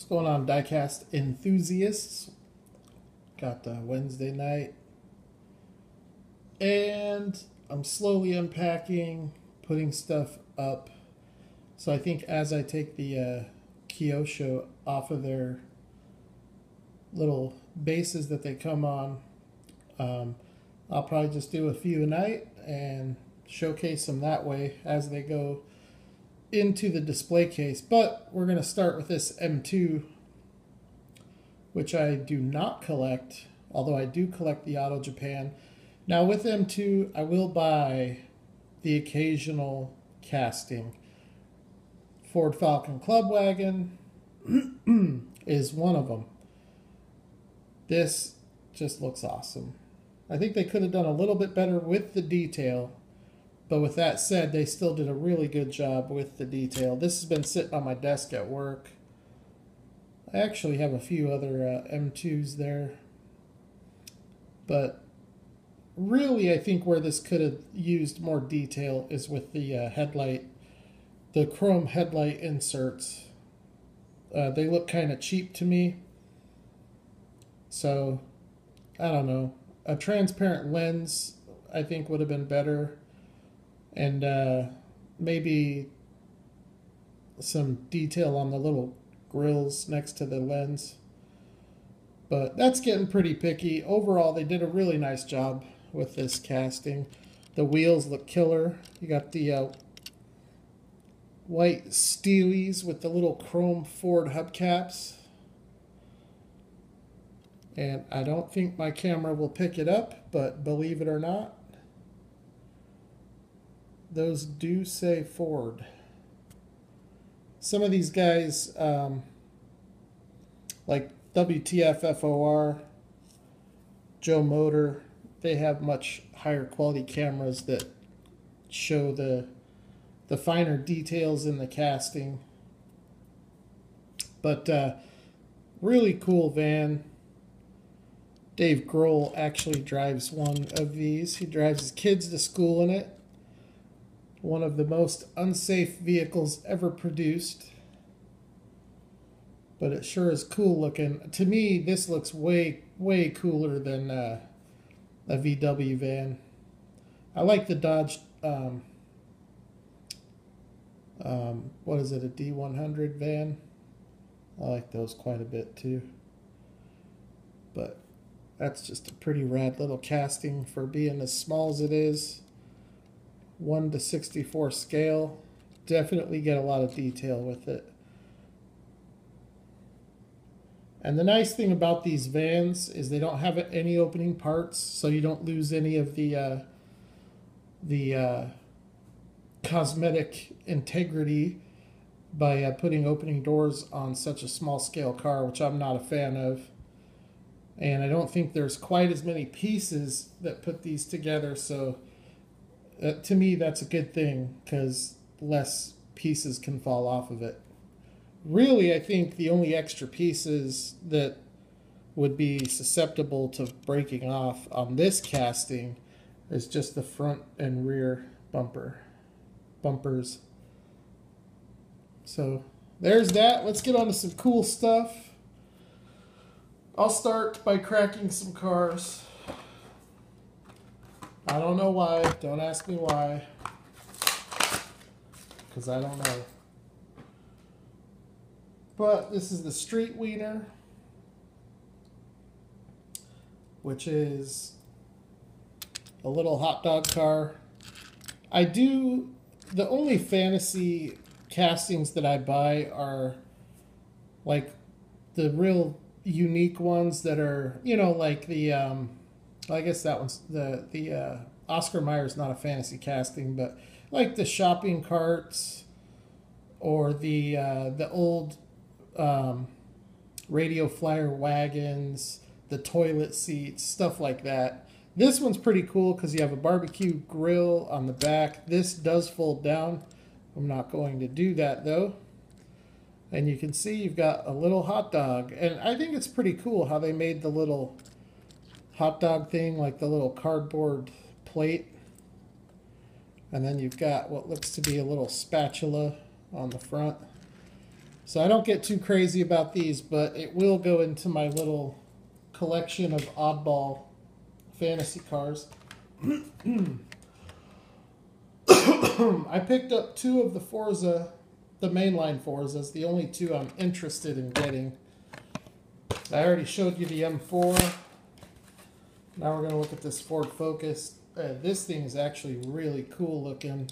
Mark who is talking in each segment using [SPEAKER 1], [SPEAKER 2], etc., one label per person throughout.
[SPEAKER 1] What's going on, Diecast enthusiasts? Got Wednesday night, and I'm slowly unpacking, putting stuff up. So I think as I take the Kyosho off of their little bases that they come on, I'll probably just do a few a night and showcase them that way as they go into the display case. But we're going to start with this M2, which I do not collect, although I do collect the Auto Japan. Now with M2, I will buy the occasional casting. Ford Falcon Club Wagon is one of them. This just looks awesome. I think they could have done a little bit better with the detail, but with that said, they still did a really good job with the detail. This has been sitting on my desk at work. I actually have a few other M2s there, but really I think where this could have used more detail is with the headlight, the chrome headlight inserts. They look kind of cheap to me, so I don't know. A transparent lens I think would have been better, and maybe some detail on the little grills next to the lens. But that's getting pretty picky. Overall, they did a really nice job with this casting. The wheels look killer. You got the white Steelies with the little chrome Ford hubcaps. And I don't think my camera will pick it up, but believe it or not, those do say Ford. Some of these guys, like WTF FOR, Joe Motor, they have much higher quality cameras that show the finer details in the casting. But really cool van. Dave Grohl actually drives one of these. He drives his kids to school in it. One of the most unsafe vehicles ever produced. But it sure is cool looking. To me, this looks way, way cooler than a VW van. I like the Dodge, what is it, a D100 van? I like those quite a bit too. But that's just a pretty rad little casting for being as small as it is. 1:64 scale. Definitely get a lot of detail with it. And the nice thing about these vans is they don't have any opening parts, so you don't lose any of the cosmetic integrity by putting opening doors on such a small scale car, which I'm not a fan of. And I don't think there's quite as many pieces that put these together, so to me that's a good thing because less pieces can fall off of it. Really, I think the only extra pieces that would be susceptible to breaking off on this casting is just the front and rear bumpers. So there's that. Let's get on to some cool stuff. I'll start by cracking some cars. I don't know why. Don't ask me why. Because I don't know. But this is the Street Wiener, which is a little hot dog car. The only fantasy castings that I buy are like the real unique ones that are, you know, like the, I guess that one's the Oscar Mayer's not a fantasy casting, but like the shopping carts or the old radio flyer wagons, the toilet seats, stuff like that. This one's pretty cool because you have a barbecue grill on the back. This does fold down. I'm not going to do that though. And you can see you've got a little hot dog. And I think it's pretty cool how they made the little hot dog thing, like the little cardboard plate. And then you've got what looks to be a little spatula on the front. So I don't get too crazy about these, but it will go into my little collection of oddball fantasy cars. I picked up 2 of the Forza, the mainline Forzas, the only 2 I'm interested in getting. I already showed you the M4. Now we're going to look at this Ford Focus. This thing is actually really cool looking.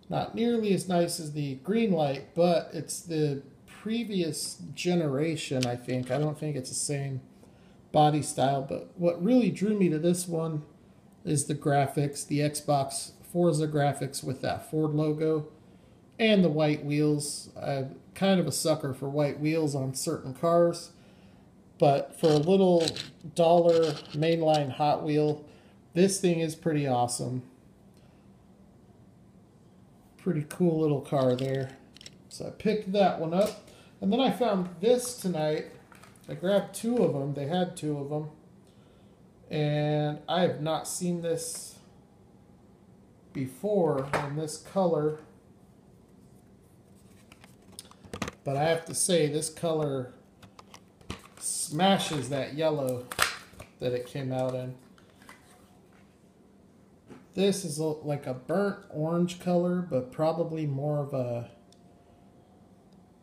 [SPEAKER 1] Not nearly as nice as the Greenlight, but it's the previous generation, I think. I don't think it's the same body style, but what really drew me to this one is the graphics, the Xbox Forza graphics with that Ford logo and the white wheels. I'm kind of a sucker for white wheels on certain cars, but for a little dollar mainline Hot Wheel, this thing is pretty awesome. Pretty cool little car there. So I picked that one up. And then I found this tonight. I grabbed 2 of them. They had 2 of them. And I have not seen this before in this color. But I have to say, this color smashes that yellow that it came out in. This is like a burnt orange color, but probably more of a,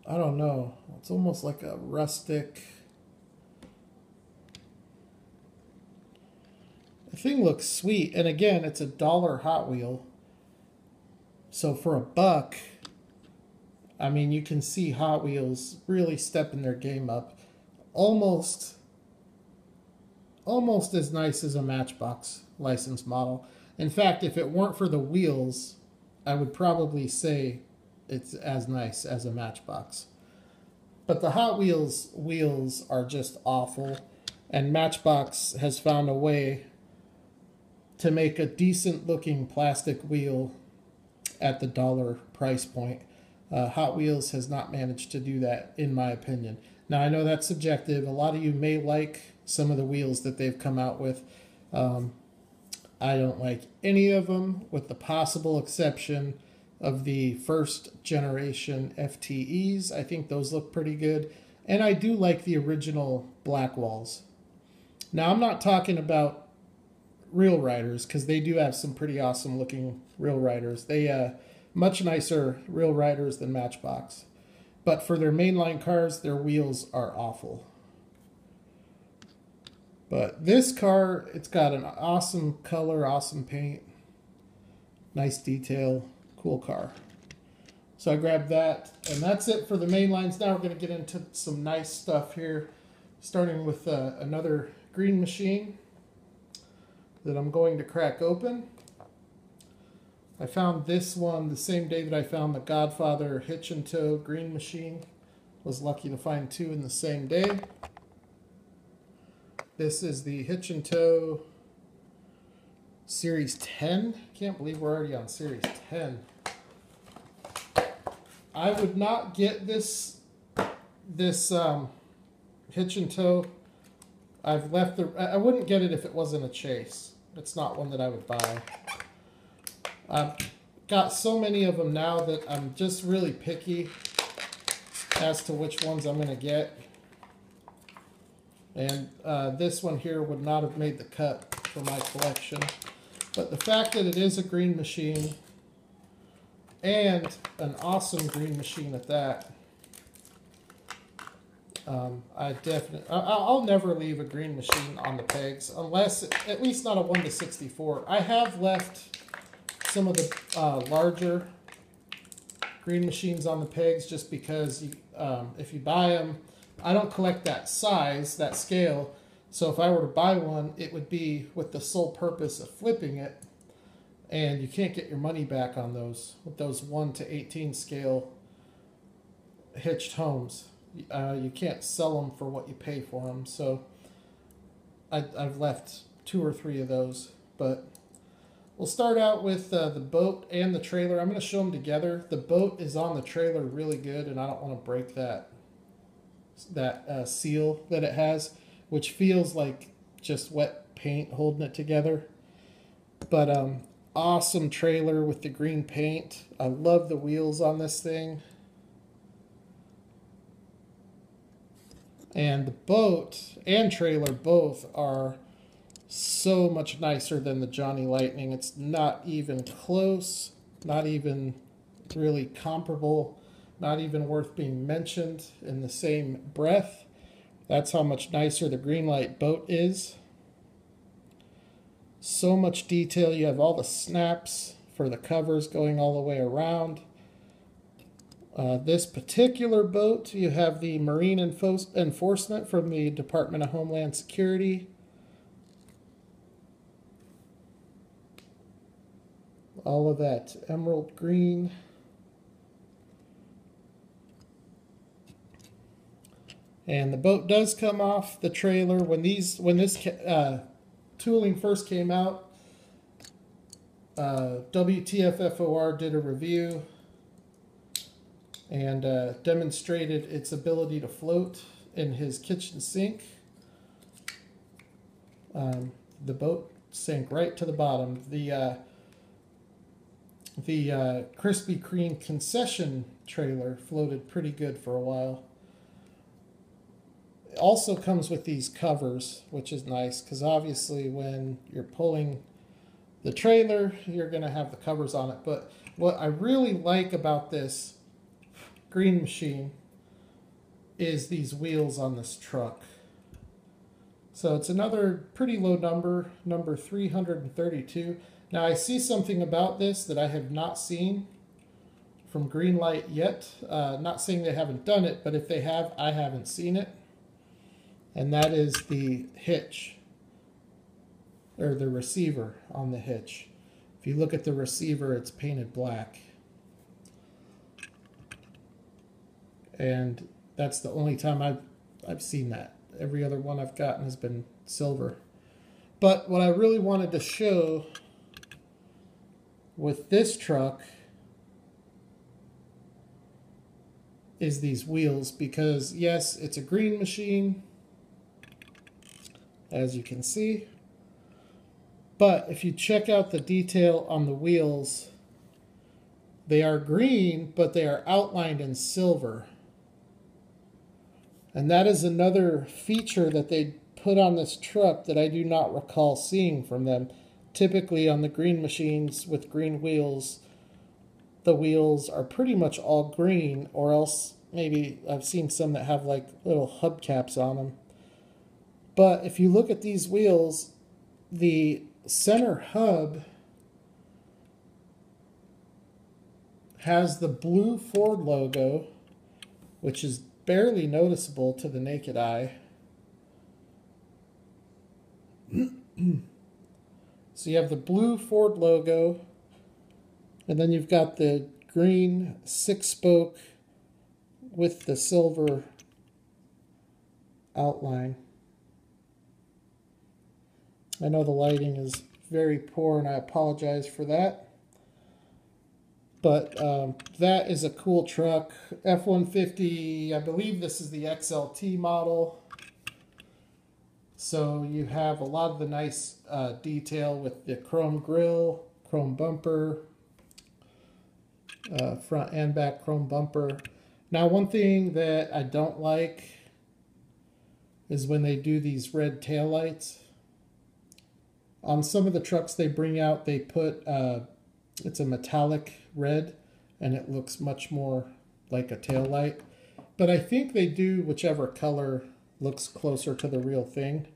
[SPEAKER 1] I don't know, it's almost like a rustic. The thing looks sweet, and again, it's a dollar Hot Wheel. So for $1, I mean, you can see Hot Wheels really stepping their game up. Almost as nice as a Matchbox license model. In fact, if it weren't for the wheels, I would probably say it's as nice as a Matchbox. But the Hot Wheels wheels are just awful, and Matchbox has found a way to make a decent looking plastic wheel at the dollar price point. Hot Wheels has not managed to do that, in my opinion. Now, I know that's subjective. A lot of you may like some of the wheels that they've come out with. I don't like any of them, with the possible exception of the first generation FTEs. I think those look pretty good. And I do like the original black walls. Now, I'm not talking about Real Riders, because they do have some pretty awesome looking Real Riders. They much nicer Real Riders than Matchbox. But for their mainline cars, their wheels are awful. But this car, it's got an awesome color, awesome paint, nice detail, cool car. So I grabbed that, and that's it for the main lines. Now we're going to get into some nice stuff here, starting with another green machine that I'm going to crack open. I found this one the same day that I found the Godfather hitch and tow green machine. Was lucky to find 2 in the same day. This is the hitch and tow Series 10. Can't believe we're already on Series 10. I would not get this hitch and tow. I've left I wouldn't get it if it wasn't a chase. It's not one that I would buy. I've got so many of them now that I'm just really picky as to which ones I'm going to get. And this one here would not have made the cut for my collection. But the fact that it is a green machine, and an awesome green machine at that, I'll never leave a green machine on the pegs, unless, at least not a 1/64. I have left some of the larger green machines on the pegs just because if you buy them, I don't collect that size, that scale, so if I were to buy one, it would be with the sole purpose of flipping it, and you can't get your money back on those, with those 1/18 scale hitched homes. You can't sell them for what you pay for them, so I've left 2 or 3 of those, but we'll start out with the boat and the trailer. I'm going to show them together. The boat is on the trailer really good, and I don't want to break that seal that it has, which feels like just wet paint holding it together. But awesome trailer with the green paint. I love the wheels on this thing. And the boat and trailer both are so much nicer than the Johnny Lightning. It's not even close, not even really comparable, not even worth being mentioned in the same breath. That's how much nicer the Greenlight boat is. So much detail. You have all the snaps for the covers going all the way around. This particular boat, you have the Marine Enforcement from the Department of Homeland Security. All of that emerald green. And the boat does come off the trailer. When this tooling first came out, WTFFOR did a review and demonstrated its ability to float in his kitchen sink. The boat sank right to the bottom. The Krispy Kreme concession trailer floated pretty good for a while. It also comes with these covers, which is nice because obviously when you're pulling the trailer, you're going to have the covers on it. But what I really like about this green machine is these wheels on this truck. So it's another pretty low number, number 332. Now I see something about this that I have not seen from Greenlight yet. Not saying they haven't done it, but if they have, I haven't seen it. And that is the hitch, or the receiver on the hitch. If you look at the receiver, it's painted black. And that's the only time I've seen that. Every other one I've gotten has been silver. But what I really wanted to show with this truck is these wheels, because yes, it's a green machine, as you can see. But if you check out the detail on the wheels, they are green, but they are outlined in silver. And that is another feature that they put on this truck that I do not recall seeing from them. Typically on the green machines with green wheels, the wheels are pretty much all green, or else maybe I've seen some that have like little hubcaps on them. But if you look at these wheels, the center hub has the blue Ford logo, which is barely noticeable to the naked eye. So you have the blue Ford logo, and then you've got the green 6-spoke with the silver outline. I know the lighting is very poor, and I apologize for that. But that is a cool truck. F-150, I believe this is the XLT model. So you have a lot of the nice detail with the chrome grille, chrome bumper, front and back chrome bumper. Now, one thing that I don't like is when they do these red taillights. On some of the trucks they bring out, they put, it's a metallic red, and it looks much more like a taillight. But I think they do whichever color looks closer to the real thing.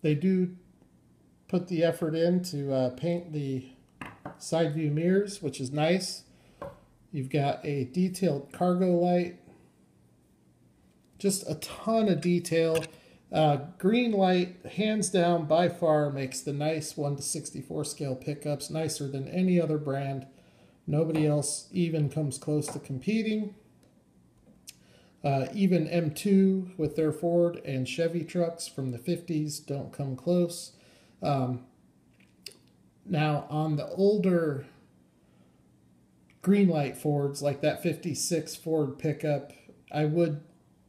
[SPEAKER 1] They do put the effort in to paint the side view mirrors, which is nice. You've got a detailed cargo light. Just a ton of detail. Greenlight, hands down, by far, makes the nice 1:64 scale pickups nicer than any other brand. Nobody else even comes close to competing. Even M2 with their Ford and Chevy trucks from the 50s don't come close. Now, on the older Greenlight Fords, like that 56 Ford pickup, I would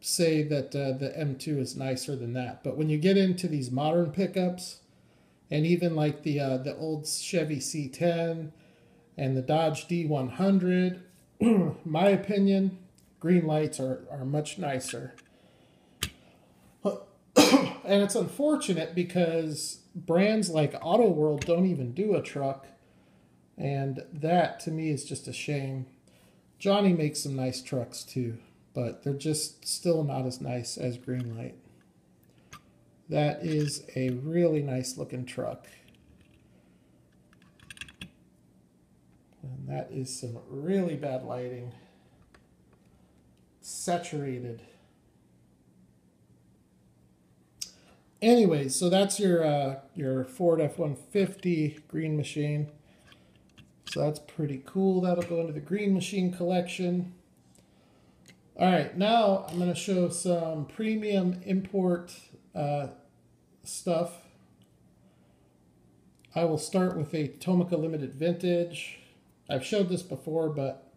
[SPEAKER 1] say that the M2 is nicer than that. But when you get into these modern pickups, and even like the old Chevy C10 and the Dodge D100, my opinion, Greenlights are much nicer. And it's unfortunate because brands like Auto World don't even do a truck. And that, to me, is just a shame. Johnny makes some nice trucks, too. But they're just still not as nice as Greenlight. That is a really nice looking truck. And that is some really bad lighting. Saturated. Anyway, so that's your Ford F-150 Green Machine. So that's pretty cool. That'll go into the Green Machine collection. All right, now I'm going to show some premium import stuff. I will start with a Tomica Limited Vintage. I've showed this before, but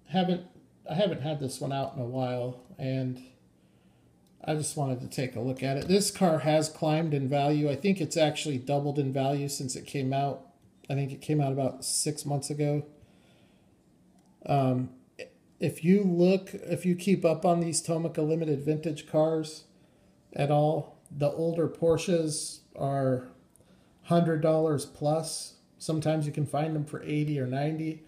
[SPEAKER 1] I haven't had this one out in a while, and I just wanted to take a look at it. This car has climbed in value. I think it's actually doubled in value since it came out. I think it came out about 6 months ago. If you keep up on these Tomica Limited Vintage cars at all, the older Porsches are $100 plus. Sometimes you can find them for 80 or 90.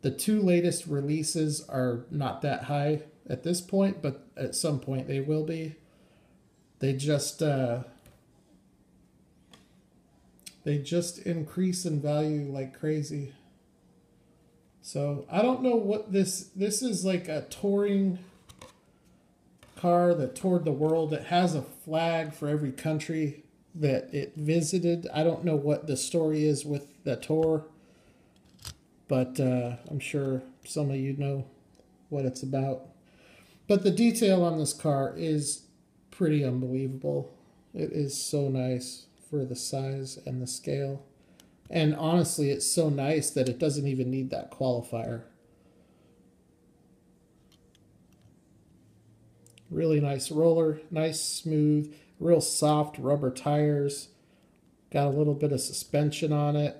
[SPEAKER 1] The two latest releases are not that high at this point, but at some point they will be. They just increase in value like crazy. So I don't know what this is, like a touring car that toured the world. It has a flag for every country that it visited. I don't know what the story is with the tour, but I'm sure some of you know what it's about. But the detail on this car is pretty unbelievable. It is so nice for the size and the scale. And honestly, it's so nice that it doesn't even need that qualifier. Really nice roller, nice smooth, real soft rubber tires. Got a little bit of suspension on it.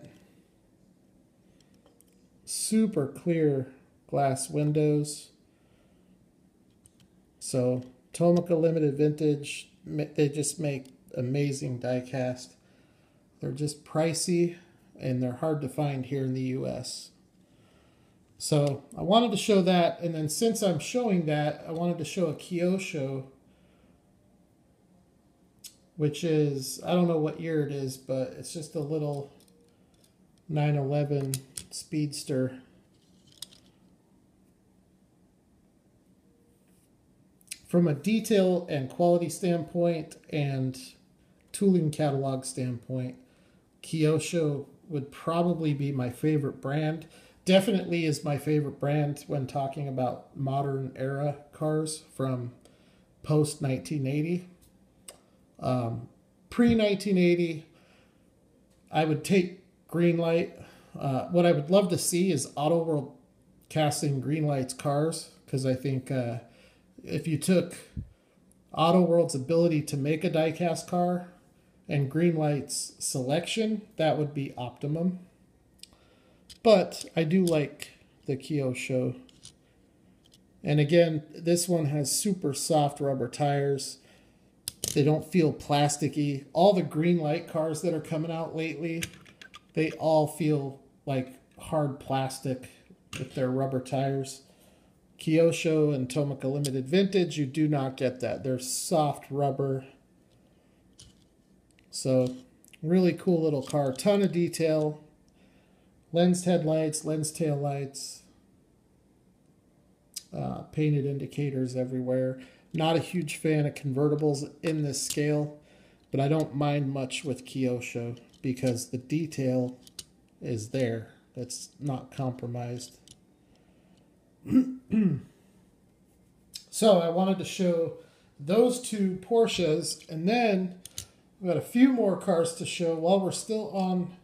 [SPEAKER 1] Super clear glass windows. So Tomica Limited Vintage, they just make amazing diecast. They're just pricey and they're hard to find here in the US. So I wanted to show that, and then since I'm showing that, I wanted to show a Kyosho, which is, I don't know what year it is, but it's just a little 911 Speedster. From a detail and quality standpoint and tooling catalog standpoint, Kyosho would probably be my favorite brand. Definitely is my favorite brand when talking about modern era cars from post 1980. Pre 1980, I would take Greenlight. What I would love to see is Auto World casting Greenlight's cars, because I think if you took Auto World's ability to make a diecast car and Greenlight's selection, that would be optimum. But I do like the Kyosho. And again, this one has super soft rubber tires. They don't feel plasticky. All the Greenlight cars that are coming out lately, they all feel like hard plastic with their rubber tires. Kyosho and Tomica Limited Vintage, you do not get that. They're soft rubber. So, really cool little car. Ton of detail. Lensed headlights, lens tail lights. Painted indicators everywhere. Not a huge fan of convertibles in this scale, but I don't mind much with Kyosho because the detail is there. That's not compromised. So I wanted to show those two Porsches, and then we've got a few more cars to show while we're still on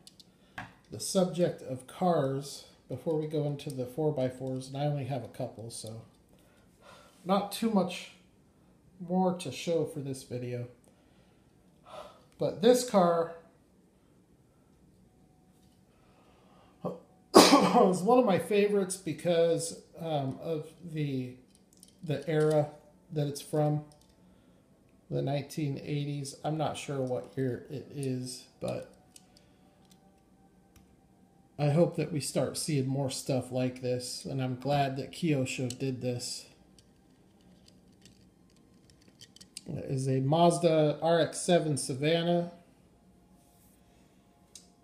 [SPEAKER 1] the subject of cars before we go into the 4x4s, and I only have a couple, so not too much more to show for this video. But this car was one of my favorites because of the era that it's from. the 1980s. I'm not sure what year it is, but I hope that we start seeing more stuff like this, and I'm glad that Kyosho did this. It is a Mazda RX-7 Savannah.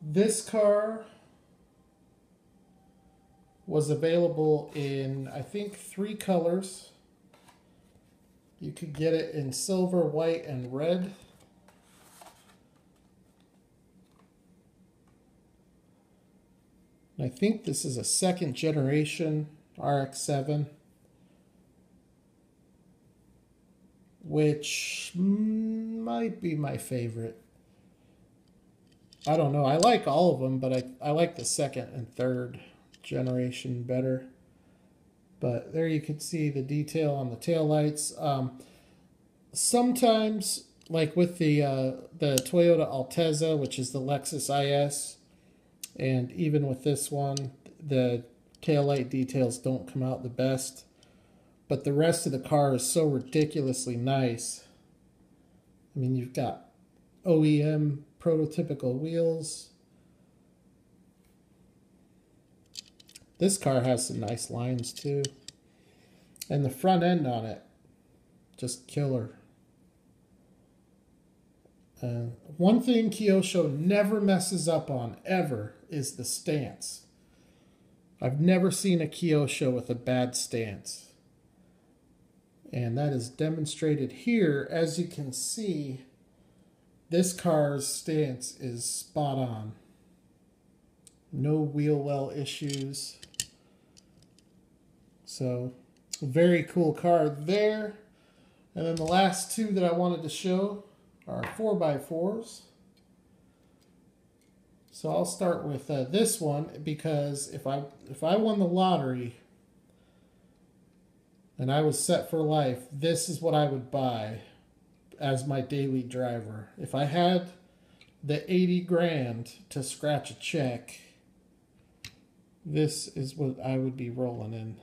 [SPEAKER 1] This car was available in, I think, 3 colors. You could get it in silver, white, and red. I think this is a 2nd generation RX-7, which might be my favorite. I don't know. I like all of them, but I like the 2nd and 3rd generation better. But there you can see the detail on the taillights. Sometimes, like with the Toyota Altezza, which is the Lexus IS, and even with this one, the taillight details don't come out the best. But the rest of the car is so ridiculously nice. I mean, you've got OEM prototypical wheels. This car has some nice lines too. And the front end on it, just killer. One thing Kyosho never messes up on, ever, is the stance. I've never seen a Kyosho with a bad stance. And that is demonstrated here. As you can see, this car's stance is spot on. No wheel well issues. So, very cool car there. And then the last 2 that I wanted to show are 4x4s. So I'll start with this one, because if I won the lottery and I was set for life, this is what I would buy as my daily driver. If I had the 80 grand to scratch a check, this is what I would be rolling in.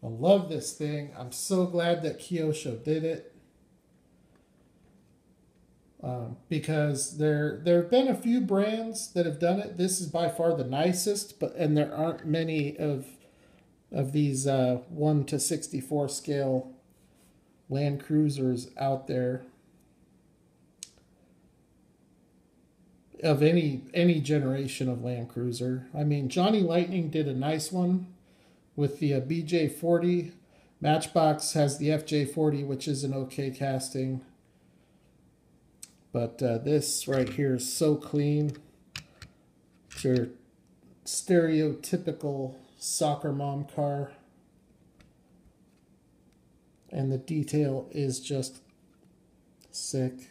[SPEAKER 1] I love this thing. I'm so glad that Kyosho did it. Because there have been a few brands that have done it. This is by far the nicest, and there aren't many of these 1/64 scale Land Cruisers out there of any generation of Land Cruiser. I mean, Johnny Lightning did a nice one with the BJ40. Matchbox has the FJ40, which is an okay casting. But this right here is so clean. It's your stereotypical soccer mom car. And the detail is just sick.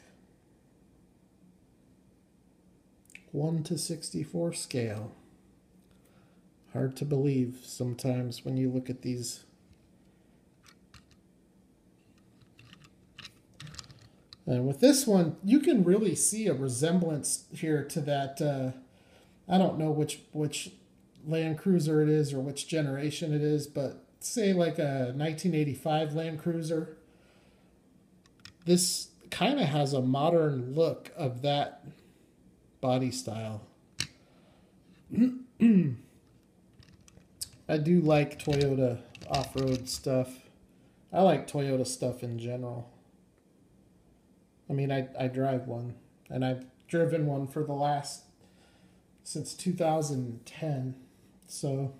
[SPEAKER 1] 1/64 scale. Hard to believe sometimes when you look at these. And with this one, you can really see a resemblance here to that. I don't know which Land Cruiser it is or which generation it is, but say like a 1985 Land Cruiser. This kind of has a modern look of that body style. I do like Toyota off-road stuff. I like Toyota stuff in general. I mean, I drive one, and I've driven one for since 2010. So,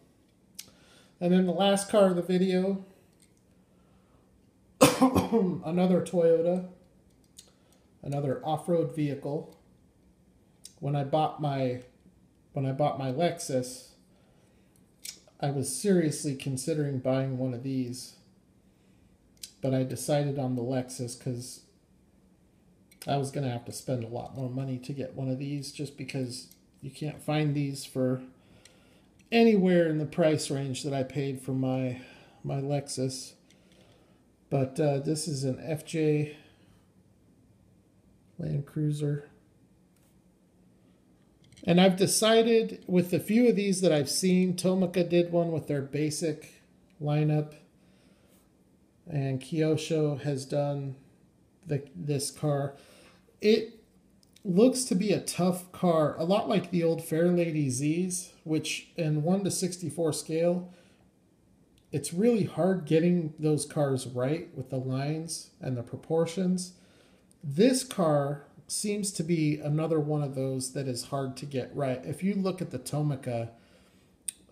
[SPEAKER 1] and then the last car of the video, another Toyota, another off-road vehicle. When I bought my Lexus, I was seriously considering buying one of these, but I decided on the Lexus because I was going to have to spend a lot more money to get one of these, just because you can't find these for anywhere in the price range that I paid for my Lexus. But this is an FJ Land Cruiser. And I've decided with a few of these that I've seen, Tomica did one with their basic lineup. And Kyosho has done this car. It looks to be a tough car, a lot like the old Fairlady Z's, which in 1:64 scale, it's really hard getting those cars right with the lines and the proportions. This car seems to be another one of those that is hard to get right. If you look at the Tomica,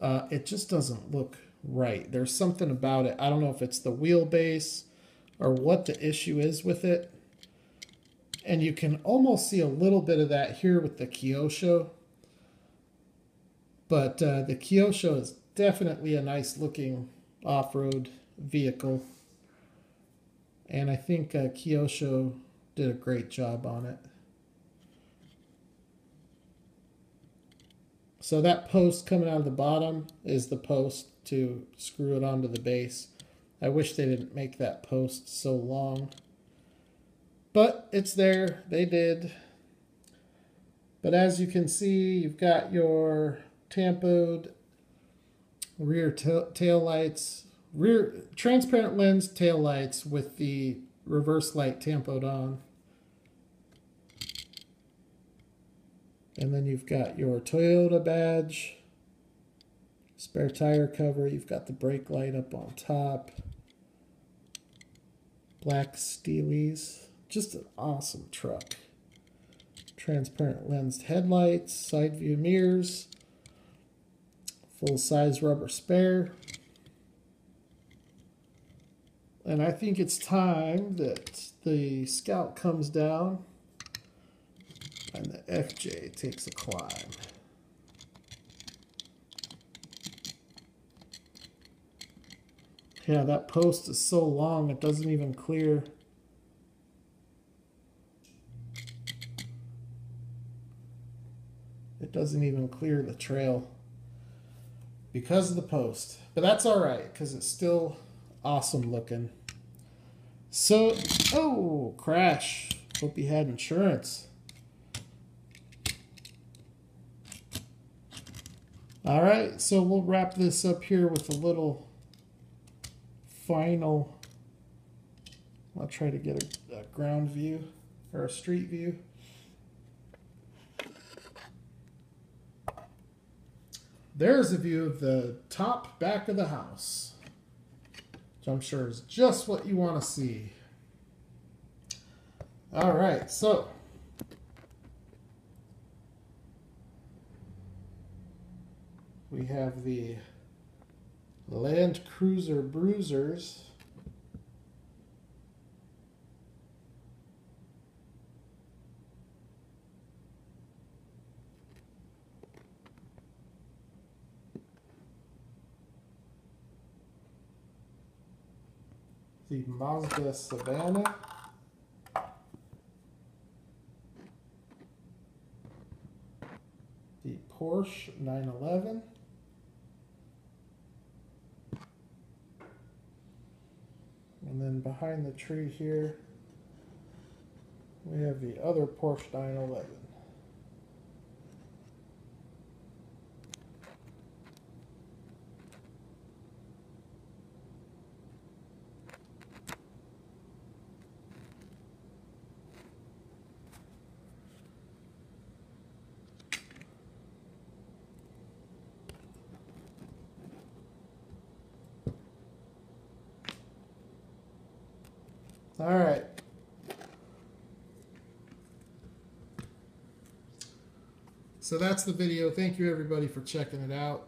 [SPEAKER 1] it just doesn't look right. There's something about it. I don't know if it's the wheelbase or what the issue is with it. And you can almost see a little bit of that here with the Kyosho. But the Kyosho is definitely a nice looking off-road vehicle. And I think Kyosho did a great job on it. So that post coming out of the bottom is the post to screw it onto the base. I wish they didn't make that post so long. But it's there. They did. But as you can see, you've got your tampoed rear tail lights, rear transparent lens tail lights with the reverse light tampoed on. And then you've got your Toyota badge, spare tire cover. You've got the brake light up on top. Black Steelies. Just an awesome truck. Transparent lensed headlights, side view mirrors, full-size rubber spare. And I think it's time that the Scout comes down and the FJ takes a climb. Yeah, that post is so long it doesn't even clear. It doesn't even clear the trail because of the post. But that's all right because it's still awesome looking. So, oh, crash. Hope you had insurance. All right, so we'll wrap this up here with a little final. I'll try to get a ground view or a street view. There's a view of the top back of the house, which I'm sure is just what you want to see. All right, so we have the Land Cruiser Bruisers. The Mazda Savannah. The Porsche 911. And then behind the tree here, we have the other Porsche 911. All right. So that's the video. Thank you everybody for checking it out.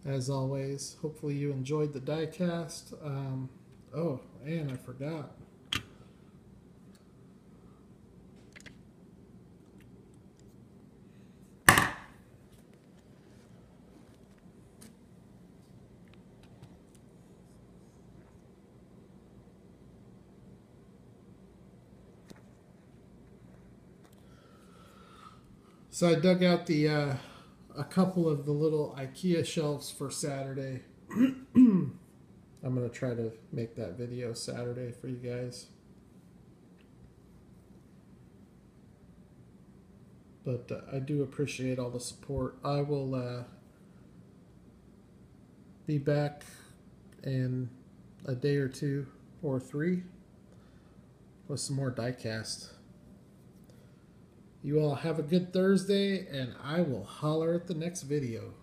[SPEAKER 1] As always, hopefully you enjoyed the diecast. Oh, and I forgot. So I dug out the a couple of the little IKEA shelves for Saturday. I'm going to try to make that video Saturday for you guys. But I do appreciate all the support. I will be back in a day or two or three with some more diecast. You all have a good Thursday, and I will holler at the next video.